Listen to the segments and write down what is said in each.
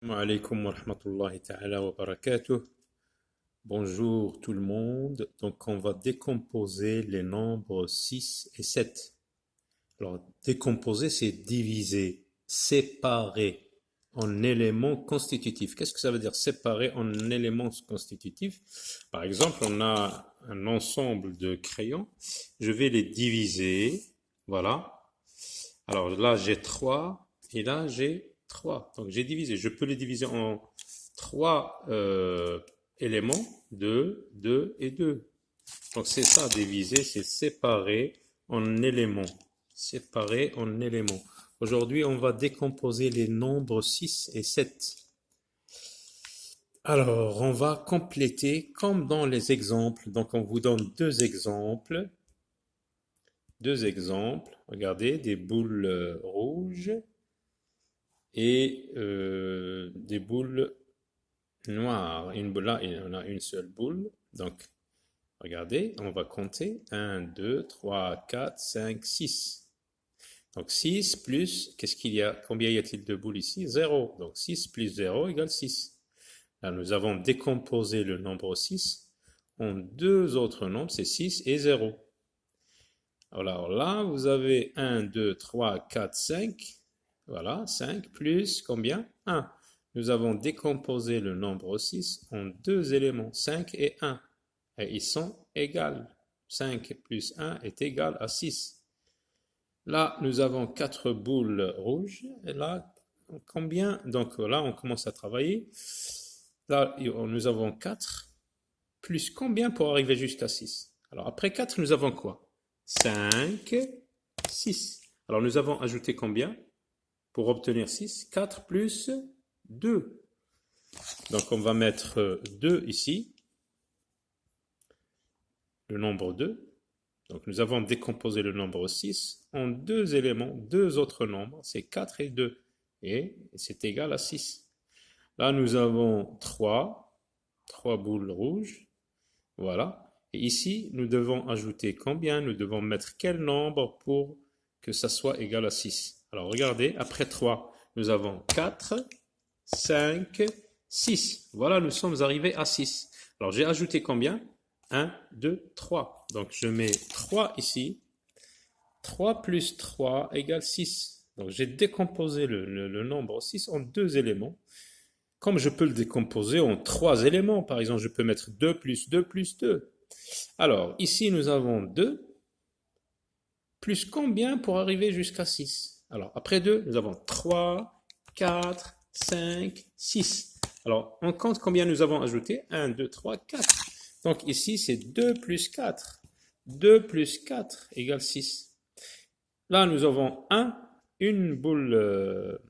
Assalamu alaikum wa rahmatullahi ta'ala wa barakatuh. Bonjour tout le monde. Donc, on va décomposer les nombres 6 et 7. Alors, décomposer, c'est diviser, séparer en éléments constitutifs. Qu'est-ce que ça veut dire séparer en éléments constitutifs? Par exemple, on a un ensemble de crayons. Je vais les diviser. Voilà. Alors là, j'ai 3 et là, j'ai 3. Donc, j'ai divisé. Je peux les diviser en 3 éléments, 2, 2 et 2. Donc, c'est ça, diviser, c'est séparer en éléments. Séparer en éléments. Aujourd'hui, on va décomposer les nombres 6 et 7. Alors, on va compléter comme dans les exemples. Donc, on vous donne deux exemples. Deux exemples. Regardez, des boules rouges et des boules noires. Une boule là, on a une seule boule. Donc, regardez, on va compter. 1, 2, 3, 4, 5, 6. Donc, 6 plus, qu'est-ce qu'il y a? Combien y a-t-il de boules ici? 0. Donc, 6 plus 0 égale 6. Là, nous avons décomposé le nombre 6 en deux autres nombres, c'est 6 et 0. Alors là, vous avez 1, 2, 3, 4, 5. Voilà, 5 plus combien? 1. Nous avons décomposé le nombre 6 en deux éléments, 5 et 1. Et ils sont égaux. 5 plus 1 est égal à 6. Là, nous avons 4 boules rouges. Et là, combien? Donc là, on commence à travailler. Là, nous avons 4 plus combien pour arriver jusqu'à 6? Alors après 4, nous avons quoi? 5, 6. Alors nous avons ajouté combien pour obtenir 6? 4 plus 2. Donc on va mettre 2 ici, le nombre 2. Donc nous avons décomposé le nombre 6 en deux éléments, deux autres nombres, c'est 4 et 2. Et c'est égal à 6. Là nous avons 3 boules rouges. Voilà. Et ici, nous devons ajouter combien? Nous devons mettre quel nombre pour que ça soit égal à 6? Alors, regardez, après 3, nous avons 4, 5, 6. Voilà, nous sommes arrivés à 6. Alors, j'ai ajouté combien? 1, 2, 3. Donc, je mets 3 ici. 3 plus 3 égale 6. Donc, j'ai décomposé le nombre 6 en deux éléments. Comme je peux le décomposer en trois éléments, par exemple, je peux mettre 2 plus 2 plus 2. Alors, ici, nous avons 2, plus combien pour arriver jusqu'à 6? Alors, après 2, nous avons 3, 4, 5, 6. Alors, on compte combien nous avons ajouté? 1, 2, 3, 4. Donc, ici, c'est 2 plus 4. 2 plus 4 égale 6. Là, nous avons une boule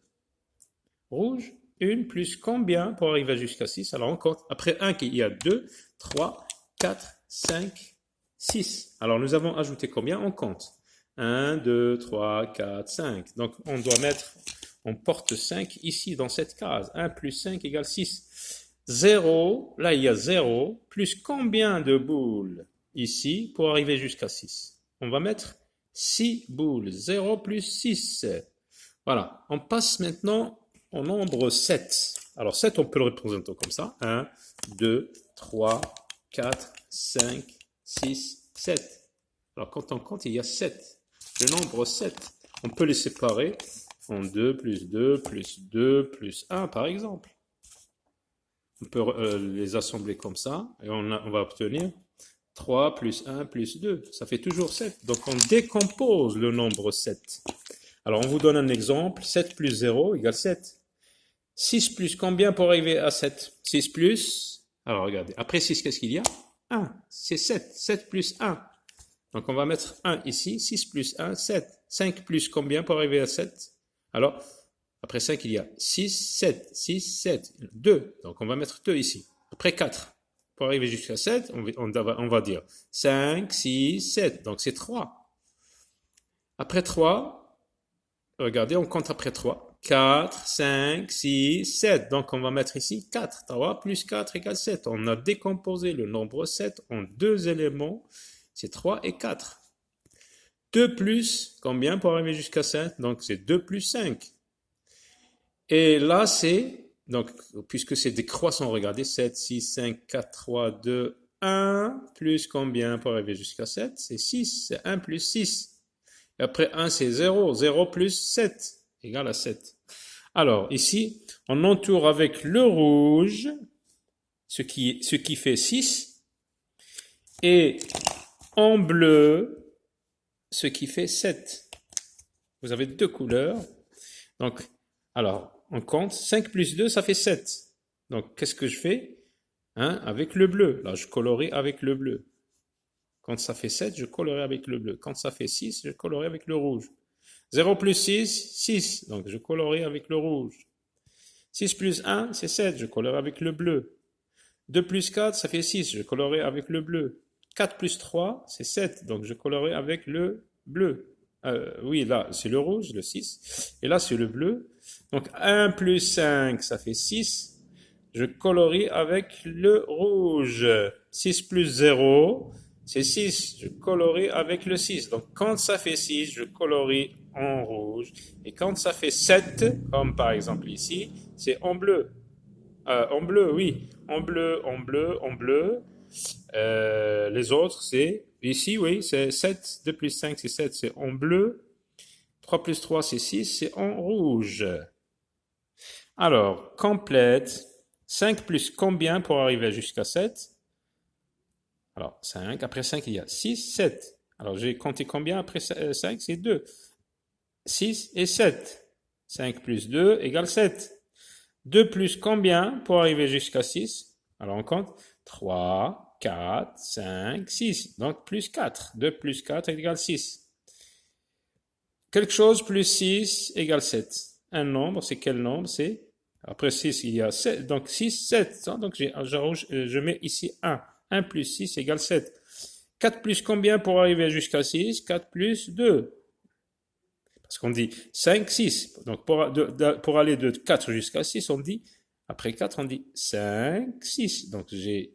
rouge, une plus combien pour arriver jusqu'à 6? Alors, on compte. Après 1, il y a 2, 3, 4, 5, 6. Alors, nous avons ajouté combien? On compte. 1, 2, 3, 4, 5. Donc, on porte 5 ici dans cette case. 1 plus 5 égale 6. 0, là, il y a 0, plus combien de boules ici pour arriver jusqu'à 6? On va mettre 6 boules. 0 plus 6. Voilà. On passe maintenant au nombre 7. Alors 7, on peut le représenter comme ça. 1, 2, 3, 4, 5, 6, 7. Alors quand on compte, il y a 7. Le nombre 7, on peut les séparer en 2 plus 2 plus 2 plus 1 par exemple. On peut les assembler comme ça et on va obtenir 3 plus 1 plus 2. Ça fait toujours 7. Donc on décompose le nombre 7. Alors on vous donne un exemple. 7 plus 0 égale 7. 6 plus combien pour arriver à 7? 6 plus, alors regardez, après 6, qu'est-ce qu'il y a? 1, c'est 7, 7 plus 1. Donc on va mettre 1 ici, 6 plus 1, 7. 5 plus combien pour arriver à 7? Alors, après 5, il y a 6, 7, 6, 7, 2. Donc on va mettre 2 ici. Après 4, pour arriver jusqu'à 7, on va dire 5, 6, 7. Donc c'est 3. Après 3, regardez, on compte après 3. 4, 5, 6, 7. Donc, on va mettre ici 4. 3 plus 4 égale 7. On a décomposé le nombre 7 en deux éléments. C'est 3 et 4. 2 plus, combien pour arriver jusqu'à 7? Donc, c'est 2 plus 5. Et là, c'est Donc, puisque c'est décroissant, regardez, 7, 6, 5, 4, 3, 2, 1, plus combien pour arriver jusqu'à 7? C'est 6, c'est 1 plus 6. Et après 1, c'est 0, 0 plus 7, égale à 7. Alors, ici, on entoure avec le rouge, ce qui fait 6, et en bleu, ce qui fait 7. Vous avez deux couleurs. Donc, alors, on compte. 5 plus 2, ça fait 7. Donc, qu'est-ce que je fais? Avec le bleu. Là, je colorie avec le bleu. Quand ça fait 7, je colorie avec le bleu. Quand ça fait 6, je colorie avec le rouge. 0 plus 6, 6. Donc, je colorie avec le rouge. 6 plus 1, c'est 7. Je colorie avec le bleu. 2 plus 4, ça fait 6. Je colorie avec le bleu. 4 plus 3, c'est 7. Donc, je colorie avec le bleu. Oui, là, c'est le rouge, le 6. Et là, c'est le bleu. Donc, 1 plus 5, ça fait 6. Je colorie avec le rouge. 6 plus 0, c'est 6. Je colorie avec le 6. Donc, quand ça fait 6, je colorie en rouge. Et quand ça fait 7, comme par exemple ici, c'est en bleu. En bleu, oui. En bleu, en bleu, en bleu. Les autres, c'est ici, oui, c'est 7. 2 plus 5, c'est 7, c'est en bleu. 3 plus 3, c'est 6, c'est en rouge. Alors, complète. 5 plus combien pour arriver jusqu'à 7? Alors, 5. Après 5, il y a 6, 7. Alors, j'ai compté combien après 5? C'est 2. 6 et 7. 5 plus 2 égale 7. 2 plus combien pour arriver jusqu'à 6? Alors, on compte. 3, 4, 5, 6. Donc, plus 4. 2 plus 4 égale 6. Quelque chose plus 6 égale 7. Un nombre, c'est quel nombre? C'est, après 6, il y a 7. Donc, 6, 7. Donc, je mets ici 1. 1 plus 6 égale 7. 4 plus combien pour arriver jusqu'à 6? 4 plus 2. Parce qu'on dit 5, 6. Donc, pour aller de 4 jusqu'à 6, on dit, après 4, on dit 5, 6. Donc, j'ai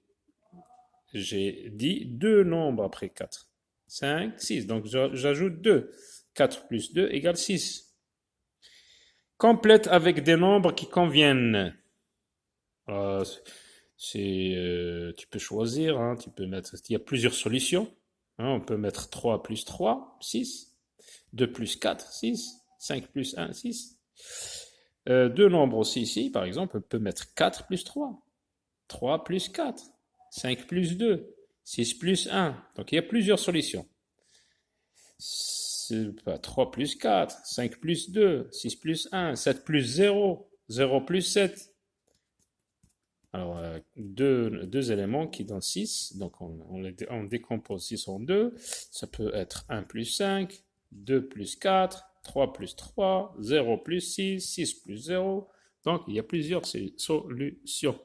dit deux nombres après 4. 5, 6. Donc, j'ajoute 2. 4 plus 2 égale 6. Complète avec des nombres qui conviennent. Tu peux choisir, tu peux mettre, il y a plusieurs solutions. On peut mettre 3 plus 3, 6. 2 plus 4, 6. 5 plus 1, 6. Deux nombres aussi ici, par exemple, on peut mettre 4 plus 3. 3 plus 4. 5 plus 2. 6 plus 1. Donc il y a plusieurs solutions. 3 plus 4, 5 plus 2, 6 plus 1, 7 plus 0, 0 plus 7. Alors, deux éléments qui donnent 6, donc on décompose 6 en 2, ça peut être 1 plus 5, 2 plus 4, 3 plus 3, 0 plus 6, 6 plus 0, donc il y a plusieurs solutions.